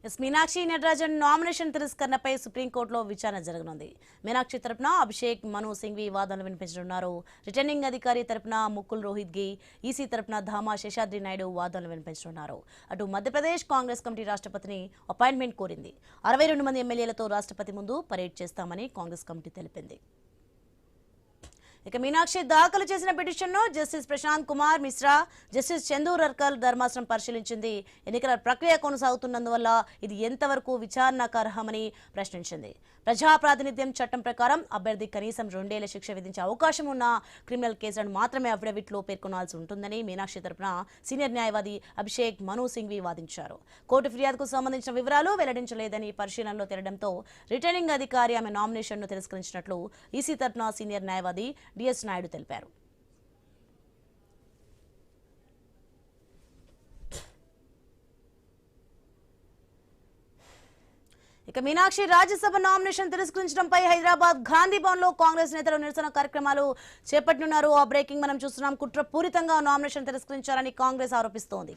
Meenakshi Natarajan nomination తిరస్కరణపై సుప్రీంకోర్టులో విచారణ జరగనుంది. మీనాక్షి తరపున అభిషేక్ మను సింఘ్వి వాదనలు వినిపించనున్నారు. రిటర్నింగ్ అధికారి తరపున ముకుల్ రోహిత్గి, ఈసీ తరపున ధామా శేషాద్రి నాయుడు వాదనలు వినిపించనున్నారు. అటు మధ్యప్రదేశ్ కాంగ్రెస్ కమిటీ రాష్ట్రపతిని అపాయింట్మెంట్ కోరింది. 62 మంది ఎమ్మెల్యేలతో రాష్ట్రపతి ముందు పరేడ్ చేస్తామని కాంగ్రెస్ కమిటీ తెలిపింది. ఇక మీనాక్షి దాఖలు చేసిన పిటిషన్ను జస్టిస్ ప్రశాంత్ కుమార్ మిశ్రా, జస్టిస్ చందూరర్కర్ ధర్మాసనం పరిశీలించింది. ఎన్నికల ప్రక్రియ కొనసాగుతున్నందువల్ల ఇది ఎంతవరకు విచారణకు అర్హమని ప్రశ్నించింది. ప్రజా ప్రాతినిధ్యం చట్టం ప్రకారం అభ్యర్థి కనీసం 2 ఏళ్ల శిక్ష విధించే అవకాశం ఉన్న క్రిమినల్ కేసులను మాత్రమే అఫిడవిట్లో పేర్కొనాల్సి ఉంటుందని మీనాక్షి తరపున సీనియర్ న్యాయవాది అభిషేక్ మను సింఘ్వి వాదించారు. కోర్టు ఫిర్యాదుకు సంబంధించిన వివరాలు వెల్లడించలేదని పరిశీలనలో తేలడంతో రిటర్నింగ్ అధికారి ఆమె నామినేషన్ను తిరస్కరించినట్లు ఈసీ తరపున సీనియర్ న్యాయవాది డిఎస్ నాయుడు తెలిపారు. ఇక మీనాక్షి రాజ్యసభ నామినేషన్ తిరస్కరించడంపై హైదరాబాద్ గాంధీ భవన్ లో కాంగ్రెస్ నేతలు నిరసన కార్యక్రమాలు చేపట్టనున్నారు. ఆ బ్రేకింగ్ మనం చూస్తున్నాం. కుట్రపూరితంగా నామినేషన్ తిరస్కరించారని కాంగ్రెస్ ఆరోపిస్తోంది.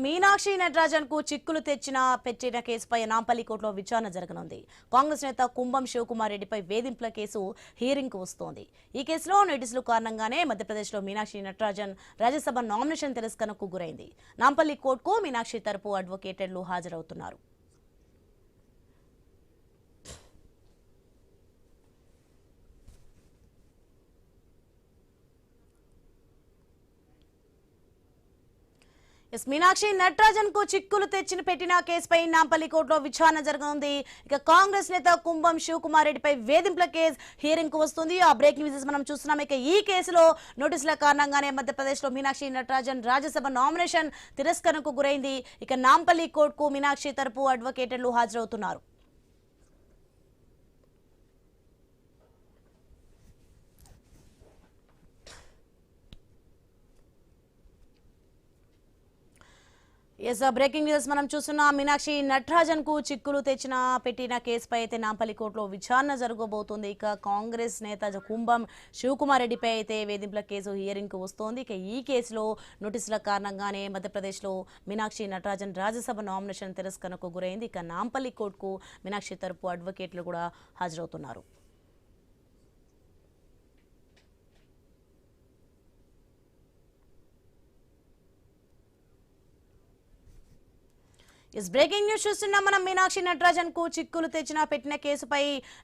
మీనాక్షి నటరాజన్ కు చిక్కులు పెట్టిన కేసుపై నాంపల్లి కోర్టులో విచారణ జరగనుంది. కాంగ్రెస్ నేత కుంభం శివకుమార్ రెడ్డిపై వేధింపుల కేసు హియరింగ్ కు వస్తోంది. ఈ కేసులో నోటీసుల కారణంగానే మధ్యప్రదేశ్లో మీనాక్షి నటరాజన్ రాజ్యసభ నామినేషన్ తిరస్కరణకు గురైంది. నాంపల్లి కోర్టుకు మీనాక్షి తరపు అడ్వకేటర్లు హాజరవుతున్నారు. మీనాక్షి నటరాజన్ కు చిక్కులు పెట్టిన కేసుపై నాంపల్లి కోర్టులో విచారణ జరగనుంది. ఇక కాంగ్రెస్ నేత కుంభం శివకుమార్ రెడ్డిపై వేధింపుల కేసు హియరింగ్ కు వస్తుంది. ఆ బ్రేకింగ్ న్యూస్ మనం చూస్తున్నాం. ఇక ఈ కేసులో నోటీసుల కారణంగానే మధ్యప్రదేశ్ లో మీనాక్షి నటరాజన్ రాజ్యసభ నామినేషన్ తిరస్కరణకు గురైంది. ఇక నాంపల్లి కోర్టుకు మీనాక్షి తరపు అడ్వకేటర్లు హాజరవుతున్నారు. బ్రేకింగ్ న్యూస్ మనం చూస్తున్నాం. మీనాక్షి నటరాజన్ కు చిక్కులు పెట్టిన కేసుపై అయితే నాంపల్లి కోర్టులో విచారణ జరగబోతోంది. ఇక కాంగ్రెస్ నేత కుంభం శివకుమార్ రెడ్డిపై అయితే వేధింపుల కేసు హియరింగ్ కు వస్తోంది. ఇక ఈ కేసులో నోటీసుల కారణంగానే మధ్యప్రదేశ్లో మీనాక్షి నటరాజన్ రాజ్యసభ నామినేషన్ తిరస్కరణకు గురైంది. ఇక నాంపల్లి కోర్టుకు మీనాక్షి తరపు అడ్వకేట్లు కూడా హాజరవుతున్నారు. బ్రేకింగ్ న్యూస్ చూస్తున్నాం మనం. మీనాక్షి నటరాజన్ కు చిక్కులు పెట్టిన కేసుపై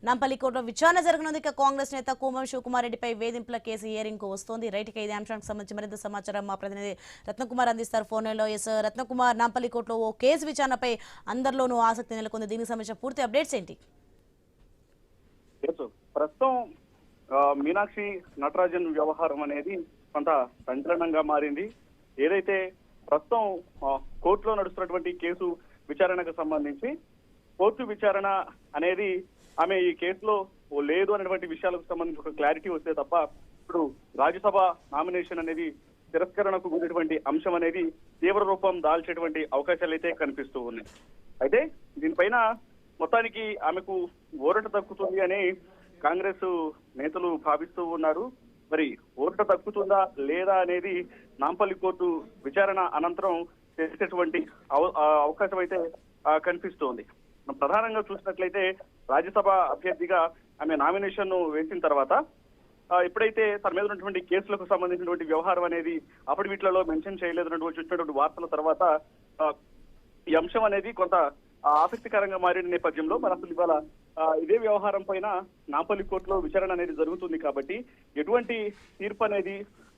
నాంపల్లి కోర్టులో విచారణ జరగనుంది. ఇక కాంగ్రెస్ నేత కుంభం శివకుమార్ రెడ్డిపై వేధింపుల కేసు హియరింగ్ కు వస్తోంది. రైట్ ఇక ఇదే అంశానికి సంబంధించి మరింత సమాచారం మా ప్రతినిధి రత్నకుమార్ అందిస్తారు ఫోన్లో. రత్నకుమార్, నాంపల్లి కోర్టులో ఓ కేసు విచారణపై అందరిలోనూ ఆసక్తి నెలకొంది. దీనికి సంబంధించిన పూర్తి అప్డేట్స్ ఏంటి? ప్రస్తుతం మీనాక్షి నటరాజన్ వ్యవహారం అనేది కొంత సంచలనంగా మారింది. ఏదైతే ప్రస్తుతం కోర్టులో నడుస్తున్నటువంటి కేసు విచారణకు సంబంధించి కోర్టు విచారణ అనేది ఆమె ఈ కేసులో లేదు అనేటువంటి విషయాలకు సంబంధించి ఒక క్లారిటీ వస్తే తప్ప ఇప్పుడు రాజ్యసభ నామినేషన్ అనేది తిరస్కరణకు గురినటువంటి అంశం అనేది తీవ్ర రూపం దాల్చేటువంటి అవకాశాలు అయితే కనిపిస్తూ ఉన్నాయి. అయితే దీనిపైన మొత్తానికి ఆమెకు ఊరట దక్కుతుంది అని కాంగ్రెస్ నేతలు భావిస్తూ ఉన్నారు. మరి ఊరట దక్కుతుందా లేదా అనేది నాంపల్లి కోర్టు విచారణ అనంతరం తెలిసేటువంటి అవకాశం అయితే కనిపిస్తోంది. ప్రధానంగా చూసినట్లయితే రాజ్యసభ అభ్యర్థిగా ఆమె నామినేషన్ వేసిన తర్వాత ఎప్పుడైతే తన మీద ఉన్నటువంటి కేసులకు సంబంధించినటువంటి వ్యవహారం అనేది అఫిడవిట్లలో మెన్షన్ చేయలేదన్నటువంటి వచ్చినటువంటి వార్తల తర్వాత ఈ అంశం అనేది కొంత ఆసక్తికరంగా మారిన నేపథ్యంలో మరి అసలు ఇవాళ ఇదే వ్యవహారం పైన నాంపల్లి కోర్టులో విచారణ అనేది జరుగుతుంది. కాబట్టి ఎటువంటి తీర్పు అనేది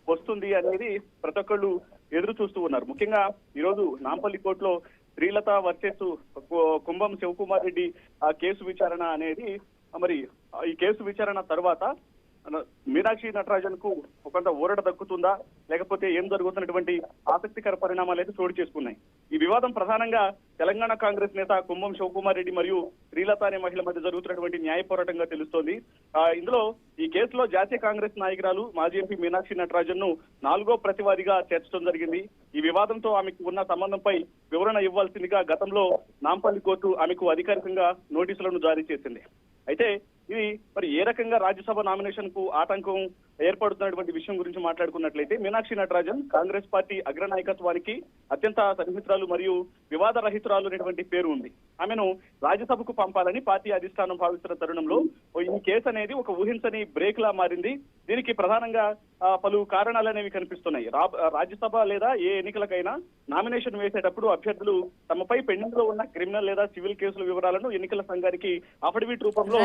వస్తుంది అనేది ప్రతి ఒక్కళ్ళు ఎదురు చూస్తూ ఉన్నారు. ముఖ్యంగా ఈరోజు నాంపల్లి కోర్టులో శ్రీలత వర్సెస్ కుంభం శివకుమార్ రెడ్డి కేసు విచారణ అనేది మరి ఈ కేసు విచారణ తర్వాత మీనాక్షి నటరాజన్ కు కొంత ఊరట దక్కుతుందా లేకపోతే ఏం జరుగుతున్నటువంటి ఆసక్తికర పరిణామాలు అయితే చోటు చేసుకున్నాయి. ఈ వివాదం ప్రధానంగా తెలంగాణ కాంగ్రెస్ నేత కుంభం శివకుమార్ రెడ్డి మరియు శ్రీలత అనే మహిళ మధ్య జరుగుతున్నటువంటి న్యాయ పోరాటంగా తెలుస్తోంది. ఇందులో ఈ కేసులో జాతీయ కాంగ్రెస్ నాయకురాలు మాజీ ఎంపీ మీనాక్షి నటరాజన్ ను 4వ ప్రతివాదిగా చేర్చడం జరిగింది. ఈ వివాదంతో ఆమెకు ఉన్న సంబంధంపై వివరణ ఇవ్వాల్సిందిగా గతంలో నాంపల్లి కోర్టు ఆమెకు అధికారికంగా నోటీసులను జారీ చేసింది. అయితే ఇది మరి ఏ రకంగా రాజ్యసభ నామినేషన్ కు ఆటంకం ఏర్పడుతున్నటువంటి విషయం గురించి మాట్లాడుకున్నట్లయితే మీనాక్షి నటరాజన్ కాంగ్రెస్ పార్టీ అగ్రనాయకత్వానికి అత్యంత సన్నిహితురాలు మరియు వివాద రహితురాలు అనేటువంటి పేరు ఉంది. ఆమెను రాజ్యసభకు పంపాలని పార్టీ అధిష్టానం భావిస్తున్న తరుణంలో ఈ కేసు అనేది ఒక ఊహించని బ్రేక్ లా మారింది. దీనికి ప్రధానంగా పలు కారణాలు అనేవి కనిపిస్తున్నాయి. రాజ్యసభ లేదా ఏ ఎన్నికలకైనా నామినేషన్ వేసేటప్పుడు అభ్యర్థులు తమపై పెండింగ్ లో ఉన్న క్రిమినల్ లేదా సివిల్ కేసుల వివరాలను ఎన్నికల సంఘానికి అఫిడవిట్ రూపంలో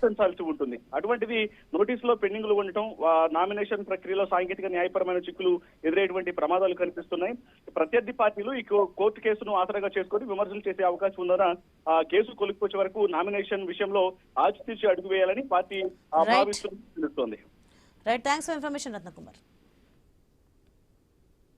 పంచాల్సి ఉంటుంది. అటువంటిది నోటీసులో పెండింగ్ లో ఉండటం నామినేషన్ ప్రక్రియలో సాంకేతిక న్యాయపరమైన చిక్కులు ఎదురయ్యేటువంటి ప్రమాదాలు కనిపిస్తున్నాయి. ప్రత్యర్థి పార్టీలు ఈ కోర్టు కేసును ఆసరాగా చేసుకుని విమర్శలు చేసే అవకాశం ఉందన్న కేసు కొలిక్కొచ్చే వరకు నామినేషన్ విషయంలో ఆచితూచి అడుగు వేయాలని పార్టీ భావిస్తున్నట్టు తెలుస్తోంది. Right, thanks for information Ratnakumar.